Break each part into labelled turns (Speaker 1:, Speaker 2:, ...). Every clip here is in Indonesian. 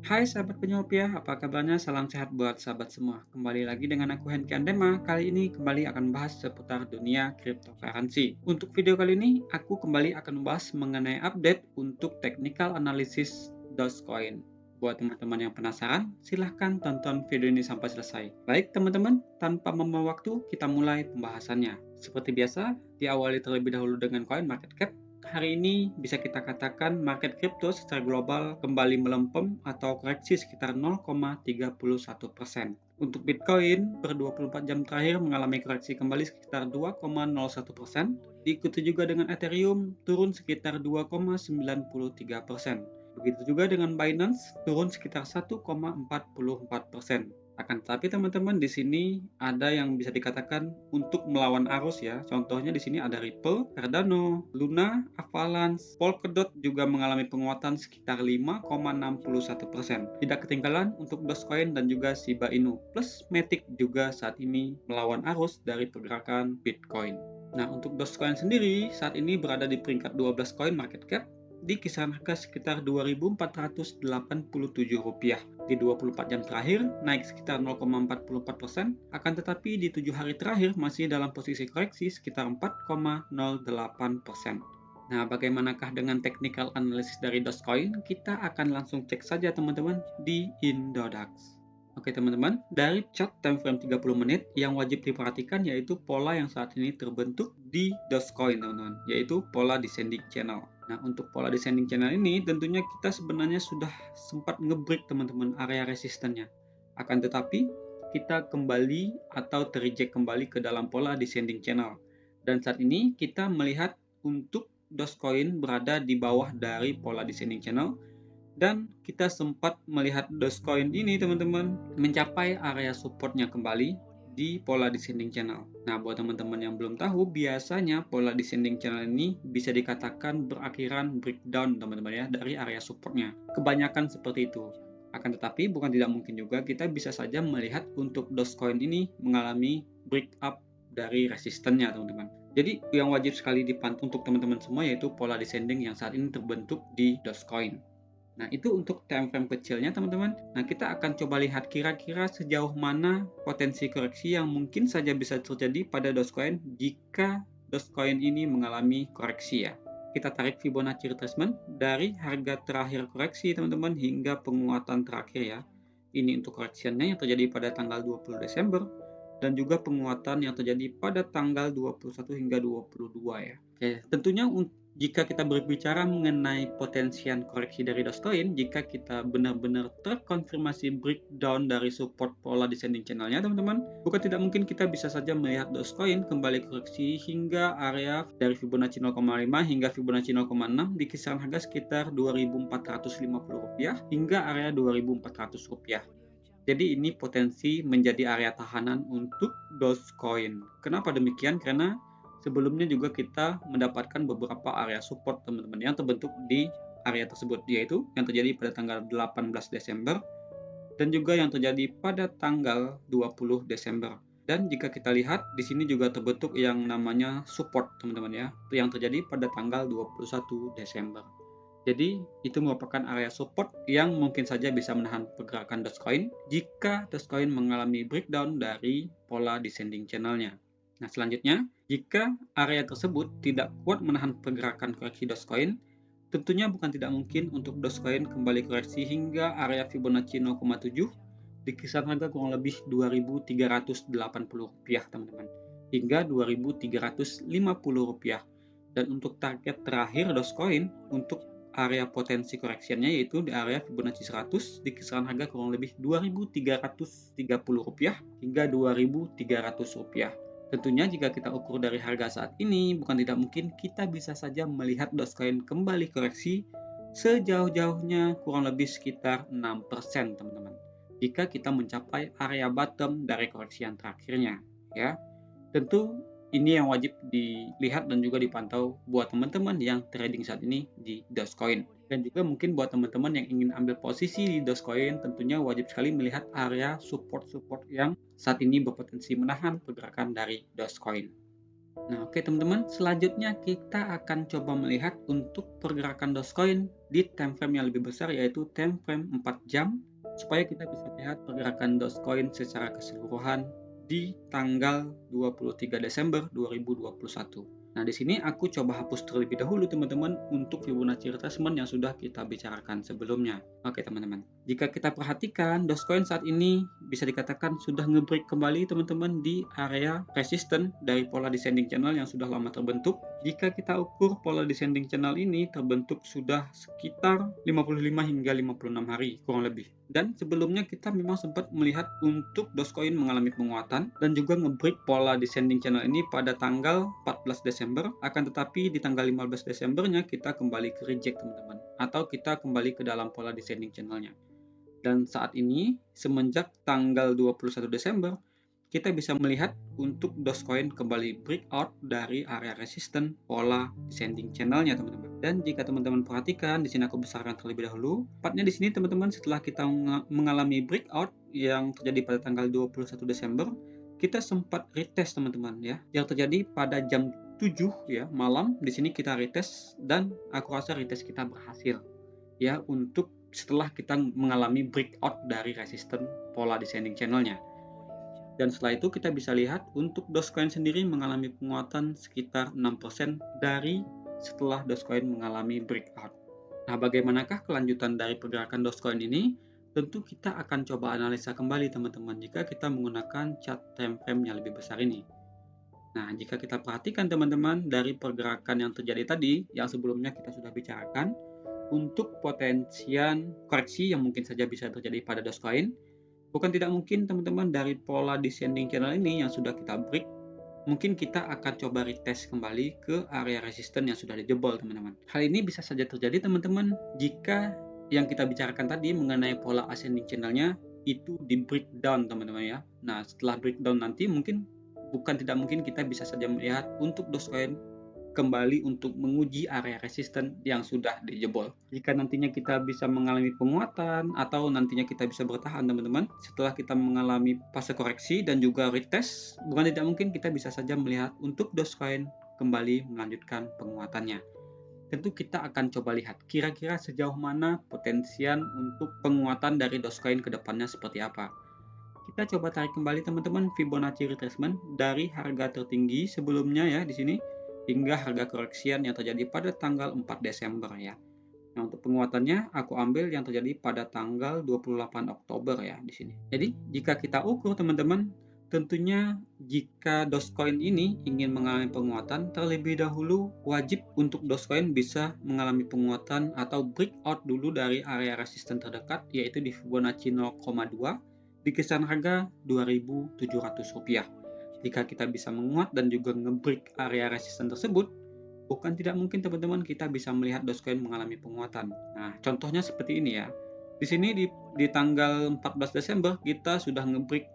Speaker 1: Hai sahabat penyu rupiah, apa kabarnya? Salam sehat buat sahabat semua. Kembali lagi dengan aku Henki Andema. Kali ini kembali akan bahas seputar dunia cryptocurrency. Untuk video kali ini, aku kembali akan membahas mengenai update untuk technical analysis Dogecoin. Buat teman-teman yang penasaran, silahkan tonton video ini sampai selesai. Baik teman-teman, tanpa membuang waktu, kita mulai pembahasannya. Seperti biasa, diawali terlebih dahulu dengan coin market cap. Hari ini bisa kita katakan market crypto secara global kembali melempem atau koreksi sekitar 0,31%. Untuk Bitcoin, per 24 jam terakhir mengalami koreksi kembali sekitar 2,01%. Diikuti juga dengan Ethereum, turun sekitar 2,93%. Begitu juga dengan Binance, turun sekitar 1,44%. Akan tetapi teman-teman di sini ada yang bisa dikatakan untuk melawan arus ya. Contohnya di sini ada Ripple, Cardano, Luna, Avalanche, Polkadot juga mengalami penguatan sekitar 5,61%. Tidak ketinggalan untuk Dogecoin dan juga Shiba Inu. Plus Matic juga saat ini melawan arus dari pergerakan Bitcoin. Nah, untuk Dogecoin sendiri saat ini berada di peringkat 12 coin market cap di kisaran harga sekitar Rp2.487. Di 24 jam terakhir naik sekitar 0,44%, akan tetapi di 7 hari terakhir masih dalam posisi koreksi sekitar 4,08%. Nah, bagaimanakah dengan technical analysis dari Dogecoin? Kita akan langsung cek saja teman-teman di Indodax. Oke teman-teman, dari chart time frame 30 menit yang wajib diperhatikan yaitu pola yang saat ini terbentuk di Dogecoin teman-teman, yaitu pola descending channel. Nah, untuk pola descending channel ini tentunya kita sebenarnya sudah sempat nge-break teman-teman area resistennya. Akan tetapi kita kembali atau terreject kembali ke dalam pola descending channel. Dan saat ini kita melihat untuk Dogecoin berada di bawah dari pola descending channel dan kita sempat melihat Dogecoin ini teman-teman mencapai area supportnya kembali di pola descending channel. Nah, buat teman-teman yang belum tahu, biasanya pola descending channel ini bisa dikatakan berakhiran breakdown teman-teman ya dari area supportnya. Kebanyakan seperti itu. Akan tetapi bukan tidak mungkin juga kita bisa saja melihat untuk Dogecoin ini mengalami break up dari resistennya teman-teman. Jadi yang wajib sekali dipantau untuk teman-teman semua yaitu pola descending yang saat ini terbentuk di Dogecoin. Nah, itu untuk time frame kecilnya, teman-teman. Nah, kita akan coba lihat kira-kira sejauh mana potensi koreksi yang mungkin saja bisa terjadi pada Dogecoin jika Dogecoin ini mengalami koreksi ya. Kita tarik Fibonacci retracement dari harga terakhir koreksi, teman-teman, hingga penguatan terakhir ya. Ini untuk koreksinya yang terjadi pada tanggal 20 Desember dan juga penguatan yang terjadi pada tanggal 21 hingga 22 ya. Oke, tentunya jika kita berbicara mengenai potensial koreksi dari Dogecoin, jika kita benar-benar terkonfirmasi breakdown dari support pola descending channelnya teman-teman, bukan tidak mungkin kita bisa saja melihat Dogecoin kembali koreksi hingga area dari Fibonacci 0,5 hingga Fibonacci 0,6 di kisaran harga sekitar Rp2.450 hingga area Rp2.400. Jadi ini potensi menjadi area tahanan untuk Dogecoin. Kenapa demikian? Karena sebelumnya juga kita mendapatkan beberapa area support teman-teman yang terbentuk di area tersebut, yaitu yang terjadi pada tanggal 18 Desember dan juga yang terjadi pada tanggal 20 Desember. Dan jika kita lihat di sini juga terbentuk yang namanya support teman-teman ya, yang terjadi pada tanggal 21 Desember. Jadi itu merupakan area support yang mungkin saja bisa menahan pergerakan Dogecoin jika Dogecoin mengalami breakdown dari pola descending channelnya. Nah, selanjutnya, jika area tersebut tidak kuat menahan pergerakan koreksi Dogecoin, tentunya bukan tidak mungkin untuk Dogecoin kembali koreksi hingga area Fibonacci 0,7 di kisaran harga kurang lebih Rp2.380 teman-teman, hingga Rp2.350. Dan untuk target terakhir Dogecoin untuk area potensi koreksinya yaitu di area Fibonacci 100 di kisaran harga kurang lebih Rp2.330 hingga Rp2.300. Tentunya jika kita ukur dari harga saat ini, bukan tidak mungkin kita bisa saja melihat Dogecoin kembali koreksi sejauh-jauhnya kurang lebih sekitar 6% teman-teman. Jika kita mencapai area bottom dari koreksi yang terakhirnya ya. Tentu ini yang wajib dilihat dan juga dipantau buat teman-teman yang trading saat ini di Dogecoin. Dan juga mungkin buat teman-teman yang ingin ambil posisi di Dogecoin, tentunya wajib sekali melihat area support-support yang saat ini berpotensi menahan pergerakan dari Dogecoin. Nah, oke teman-teman, selanjutnya kita akan coba melihat untuk pergerakan Dogecoin di time frame yang lebih besar, yaitu time frame 4 jam, supaya kita bisa lihat pergerakan Dogecoin secara keseluruhan di tanggal 23 Desember 2021. Nah, di sini aku coba hapus terlebih dahulu teman-teman untuk Fibonacci retracement yang sudah kita bicarakan sebelumnya. Oke teman-teman, jika kita perhatikan Dogecoin saat ini bisa dikatakan sudah nge-break kembali teman-teman di area resisten dari pola descending channel yang sudah lama terbentuk. Jika kita ukur pola descending channel ini terbentuk sudah sekitar 55 hingga 56 hari kurang lebih. Dan sebelumnya kita memang sempat melihat untuk Dogecoin mengalami penguatan dan juga nge-break pola descending channel ini pada tanggal 14 Desember. Akan tetapi di tanggal 15 Desembernya kita kembali ke reject teman-teman, atau kita kembali ke dalam pola descending channelnya. Dan saat ini semenjak tanggal 21 Desember kita bisa melihat untuk Dogecoin kembali breakout dari area resisten pola descending channelnya teman-teman. Dan jika teman-teman perhatikan, di sini aku besarkan terlebih dahulu. Tepatnya di sini teman-teman, setelah kita mengalami breakout yang terjadi pada tanggal 21 Desember, kita sempat retest teman-teman ya. Yang terjadi pada jam 7 ya malam, di sini kita retest dan aku rasa retest kita berhasil ya untuk setelah kita mengalami breakout dari resisten pola descending channelnya. Dan setelah itu kita bisa lihat untuk Dogecoin sendiri mengalami penguatan sekitar 6% dari setelah Dogecoin mengalami breakout. Nah, bagaimanakah kelanjutan dari pergerakan Dogecoin ini? Tentu kita akan coba analisa kembali teman-teman jika kita menggunakan chart time frame yang lebih besar ini. Nah, jika kita perhatikan teman-teman dari pergerakan yang terjadi tadi, yang sebelumnya kita sudah bicarakan, untuk potensian koreksi yang mungkin saja bisa terjadi pada Dogecoin, bukan tidak mungkin teman-teman dari pola descending channel ini yang sudah kita break, mungkin kita akan coba retest kembali ke area resisten yang sudah dijebol teman-teman. Hal ini bisa saja terjadi teman-teman jika yang kita bicarakan tadi mengenai pola ascending channelnya itu di breakdown teman-teman ya. Nah, setelah breakdown nanti mungkin bukan tidak mungkin kita bisa saja melihat untuk Dogecoin kembali untuk menguji area resisten yang sudah dijebol. Jika nantinya kita bisa mengalami penguatan atau nantinya kita bisa bertahan teman-teman, setelah kita mengalami fase koreksi dan juga retest, bukan tidak mungkin kita bisa saja melihat untuk Dogecoin kembali melanjutkan penguatannya. Tentu kita akan coba lihat kira-kira sejauh mana potensial untuk penguatan dari Dogecoin ke depannya seperti apa. Kita coba tarik kembali teman-teman Fibonacci retracement dari harga tertinggi sebelumnya ya di sini hingga harga koreksian yang terjadi pada tanggal 4 Desember ya. Nah, untuk penguatannya aku ambil yang terjadi pada tanggal 28 Oktober ya di sini. Jadi, jika kita ukur teman-teman, tentunya jika Dogecoin ini ingin mengalami penguatan, terlebih dahulu wajib untuk Dogecoin bisa mengalami penguatan atau breakout dulu dari area resisten terdekat yaitu di Fibonacci 0,2 di kisaran harga Rp2.700. Jika kita bisa menguat dan juga nge-break area resisten tersebut, bukan tidak mungkin teman-teman kita bisa melihat Dogecoin mengalami penguatan. Nah, contohnya seperti ini ya. Di sini di tanggal 14 Desember kita sudah nge-break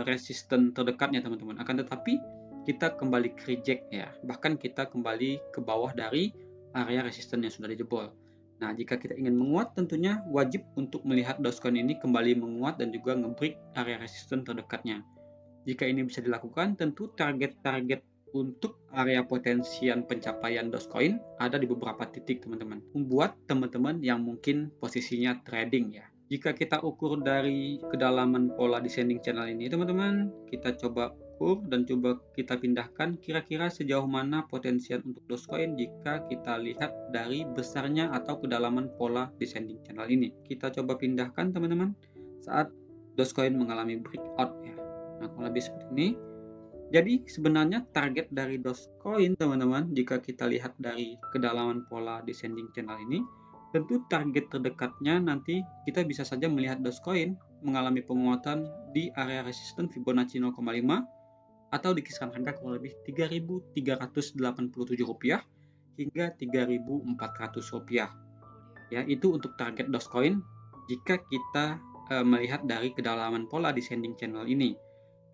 Speaker 1: resisten terdekatnya teman-teman. Akan tetapi kita kembali ke reject ya. Bahkan kita kembali ke bawah dari area resisten yang sudah dijebol. Nah, jika kita ingin menguat tentunya wajib untuk melihat Dogecoin ini kembali menguat dan juga nge-break area resisten terdekatnya. Jika ini bisa dilakukan, tentu target-target untuk area potensial pencapaian Dogecoin ada di beberapa titik teman-teman. Membuat teman-teman yang mungkin posisinya trading ya. Jika kita ukur dari kedalaman pola descending channel ini teman-teman, kita coba ukur dan coba kita pindahkan kira-kira sejauh mana potensial untuk Dogecoin jika kita lihat dari besarnya atau kedalaman pola descending channel ini. Kita coba pindahkan teman-teman saat Dogecoin mengalami breakout ya. Nah, kurang lebih seperti ini. Jadi sebenarnya target dari Dogecoin teman-teman, jika kita lihat dari kedalaman pola descending channel ini, tentu target terdekatnya nanti kita bisa saja melihat Dogecoin mengalami penguatan di area resisten Fibonacci 0,5 atau di kisaran harga kurang lebih Rp3.387 hingga Rp3.400. Ya, itu untuk target Dogecoin jika kita melihat dari kedalaman pola descending channel ini.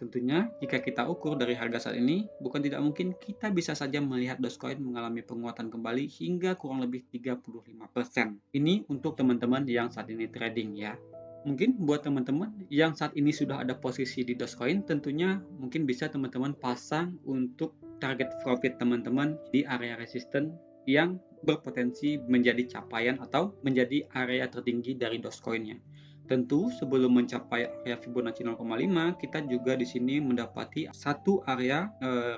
Speaker 1: Tentunya jika kita ukur dari harga saat ini, bukan tidak mungkin kita bisa saja melihat Dogecoin mengalami penguatan kembali hingga kurang lebih 35%. Ini untuk teman-teman yang saat ini trading ya. Mungkin buat teman-teman yang saat ini sudah ada posisi di Dogecoin, tentunya mungkin bisa teman-teman pasang untuk target profit teman-teman di area resisten yang berpotensi menjadi capaian atau menjadi area tertinggi dari Dogecoin-nya. Tentu sebelum mencapai area Fibonacci 0,5, kita juga di sini mendapati satu area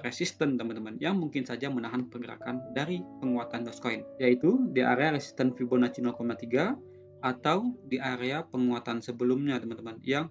Speaker 1: resisten teman-teman yang mungkin saja menahan pergerakan dari penguatan Dogecoin, yaitu di area resisten Fibonacci 0,3 atau di area penguatan sebelumnya teman-teman yang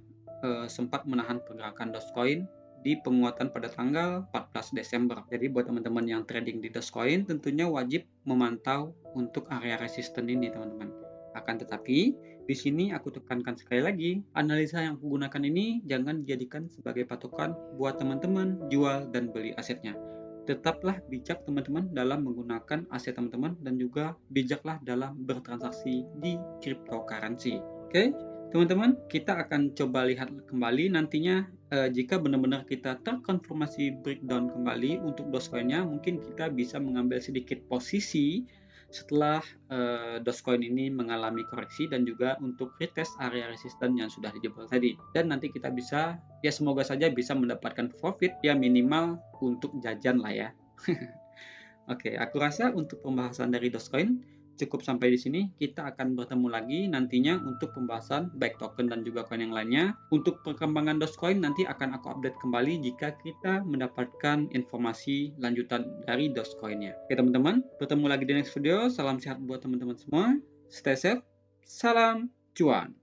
Speaker 1: sempat menahan pergerakan Dogecoin di penguatan pada tanggal 14 Desember. Jadi buat teman-teman yang trading di Dogecoin tentunya wajib memantau untuk area resisten ini teman-teman. Akan tetapi di sini aku tekankan sekali lagi, analisa yang aku gunakan ini jangan dijadikan sebagai patokan buat teman-teman jual dan beli asetnya. Tetaplah bijak teman-teman dalam menggunakan aset teman-teman dan juga bijaklah dalam bertransaksi di cryptocurrency. Oke? Teman-teman, kita akan coba lihat kembali nantinya jika benar-benar kita terkonfirmasi breakdown kembali untuk Dogecoin-nya, mungkin kita bisa mengambil sedikit posisi setelah Dogecoin ini mengalami koreksi dan juga untuk retest area resisten yang sudah dijebol tadi. Dan nanti kita bisa, ya semoga saja bisa mendapatkan profit ya minimal untuk jajan lah ya. Oke, aku rasa untuk pembahasan dari Dogecoin cukup sampai di sini. Kita akan bertemu lagi nantinya untuk pembahasan baik token dan juga koin yang lainnya. Untuk perkembangan Dogecoin nanti akan aku update kembali jika kita mendapatkan informasi lanjutan dari Dogecoin-nya. Oke teman-teman, bertemu lagi di next video. Salam sehat buat teman-teman semua. Stay safe. Salam cuan.